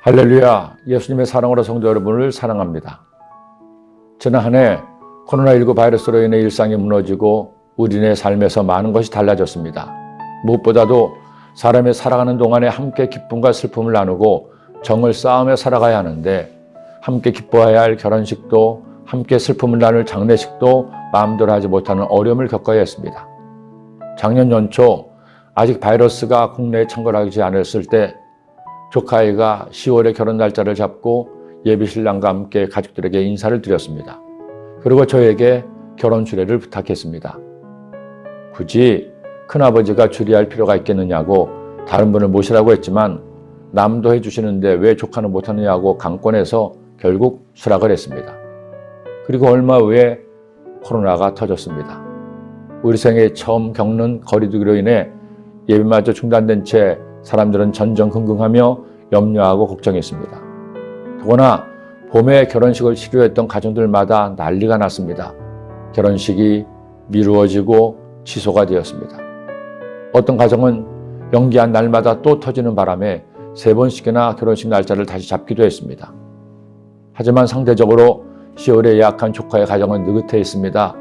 할렐루야, 예수님의 사랑으로 성도 여러분을 사랑합니다. 지난 한 해 코로나19 바이러스로 인해 일상이 무너지고 우리네 삶에서 많은 것이 달라졌습니다. 무엇보다도 사람이 살아가는 동안에 함께 기쁨과 슬픔을 나누고 정을 쌓으며 살아가야 하는데, 함께 기뻐해야 할 결혼식도 함께 슬픔을 나눌 장례식도 마음대로 하지 못하는 어려움을 겪어야 했습니다. 작년 연초 아직 바이러스가 국내에 창궐하지 않았을 때 조카아이가 10월에 결혼 날짜를 잡고 예비신랑과 함께 가족들에게 인사를 드렸습니다. 그리고 저에게 결혼 주례를 부탁했습니다. 굳이 큰아버지가 주례할 필요가 있겠느냐고 다른 분을 모시라고 했지만 남도 해주시는데 왜 조카는 못하느냐고 강권해서 결국 수락을 했습니다. 그리고 얼마 후에 코로나가 터졌습니다. 우리 생에 처음 겪는 거리두기로 인해 예배마저 중단된 채 사람들은 전전긍긍하며 염려하고 걱정했습니다. 더구나 봄에 결혼식을 치르했던 가정들마다 난리가 났습니다. 결혼식이 미루어지고 취소가 되었습니다. 어떤 가정은 연기한 날마다 또 터지는 바람에 3번씩이나 결혼식 날짜를 다시 잡기도 했습니다. 하지만 상대적으로 10월에 예약한 조카의 가정은 느긋해 있습니다.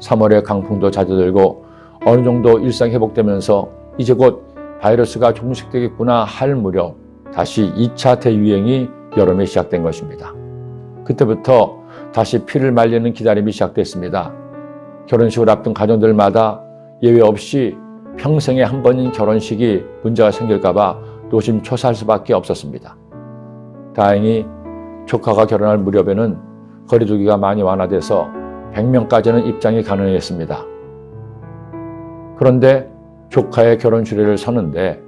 3월에 강풍도 잦아들고 어느 정도 일상이 회복되면서 이제 곧 바이러스가 종식되겠구나 할 무렵 다시 2차 대유행이 여름에 시작된 것입니다. 그때부터 다시 피를 말리는 기다림이 시작됐습니다. 결혼식을 앞둔 가정들마다 예외 없이 평생에 한 번인 결혼식이 문제가 생길까 봐 노심초사할 수밖에 없었습니다. 다행히 조카가 결혼할 무렵에는 거리두기가 많이 완화돼서 100명까지는 입장이 가능했습니다. 그런데 조카의 결혼 주례를 서는데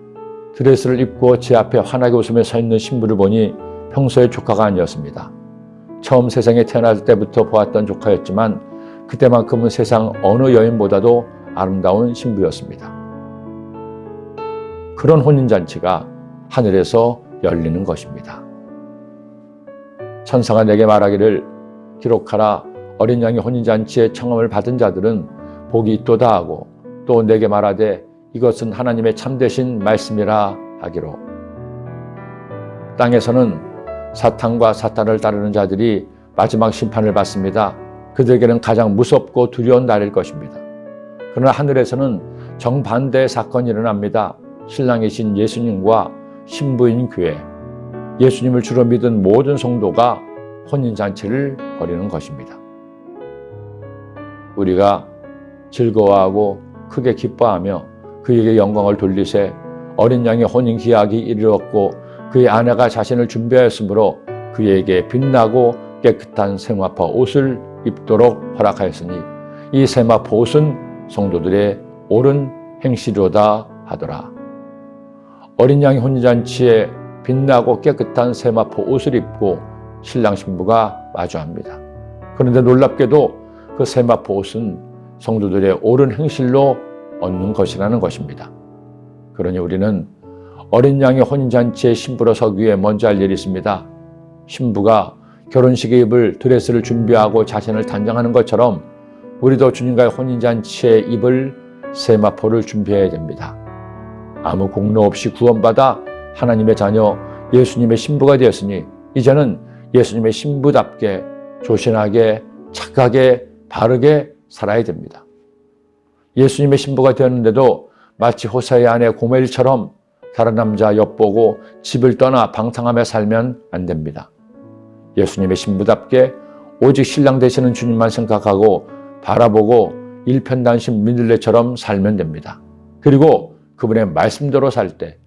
드레스를 입고 제 앞에 환하게 웃으며 서 있는 신부를 보니 평소의 조카가 아니었습니다. 처음 세상에 태어날 때부터 보았던 조카였지만 그때만큼은 세상 어느 여인보다도 아름다운 신부였습니다. 그런 혼인잔치가 하늘에서 열리는 것입니다. 천사가 내게 말하기를 기록하라, 어린 양의 혼인잔치에 청함을 받은 자들은 복이 있도다 하고, 또 내게 말하되 이것은 하나님의 참되신 말씀이라 하기로. 땅에서는 사탄과 사탄을 따르는 자들이 마지막 심판을 받습니다. 그들에게는 가장 무섭고 두려운 날일 것입니다. 그러나 하늘에서는 정반대의 사건이 일어납니다. 신랑이신 예수님과 신부인 교회, 예수님을 주로 믿은 모든 성도가 혼인잔치를 벌이는 것입니다. 우리가 즐거워하고 크게 기뻐하며 그에게 영광을 돌리세 어린 양의 혼인 기약이 이르렀고 그의 아내가 자신을 준비하였으므로 그에게 빛나고 깨끗한 세마포 옷을 입도록 허락하였으니 이 세마포 옷은 성도들의 옳은 행실이로다 하더라. 어린 양의 혼인잔치에 빛나고 깨끗한 세마포 옷을 입고 신랑 신부가 마주합니다. 그런데 놀랍게도 그 세마포 옷은 성도들의 옳은 행실로 얻는 것이라는 것입니다. 그러니 우리는 어린 양의 혼인잔치에 신부로 서기 위해 먼저 할 일이 있습니다. 신부가 결혼식에 입을 드레스를 준비하고 자신을 단장하는 것처럼 우리도 주님과의 혼인잔치에 입을 세마포를 준비해야 됩니다. 아무 공로 없이 구원받아 하나님의 자녀 예수님의 신부가 되었으니 이제는 예수님의 신부답게 조신하게 착하게 바르게 살아야 됩니다. 예수님의 신부가 되었는데도 마치 호세아의 아내 고멜처럼 다른 남자 엿보고 집을 떠나 방탕하며 살면 안 됩니다. 예수님의 신부답게 오직 신랑 되시는 주님만 생각하고 바라보고 일편단심 민들레처럼 살면 됩니다. 그리고 그분의 말씀대로 살 때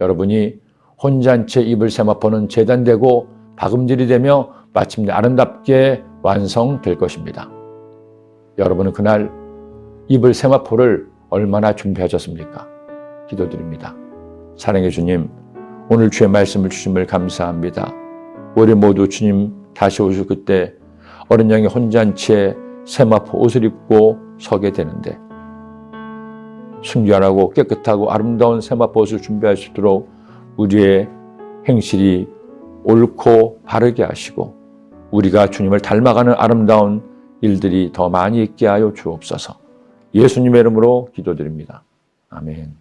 여러분이 혼잔치에 입을 세마포는 재단되고 박음질이 되며 마침내 아름답게 완성될 것입니다. 여러분은 그날 입을 세마포를 얼마나 준비하셨습니까? 기도드립니다. 사랑의 주님, 오늘 주의 말씀을 주심을 감사합니다. 우리 모두 주님 다시 오실 그때 어린 양의 혼잔치에 세마포 옷을 입고 서게 되는데 순결하고 깨끗하고 아름다운 세마포 옷을 준비할 수 있도록 우리의 행실이 옳고 바르게 하시고 우리가 주님을 닮아가는 아름다운 일들이 더 많이 있게 하여 주옵소서. 예수님의 이름으로 기도드립니다. 아멘.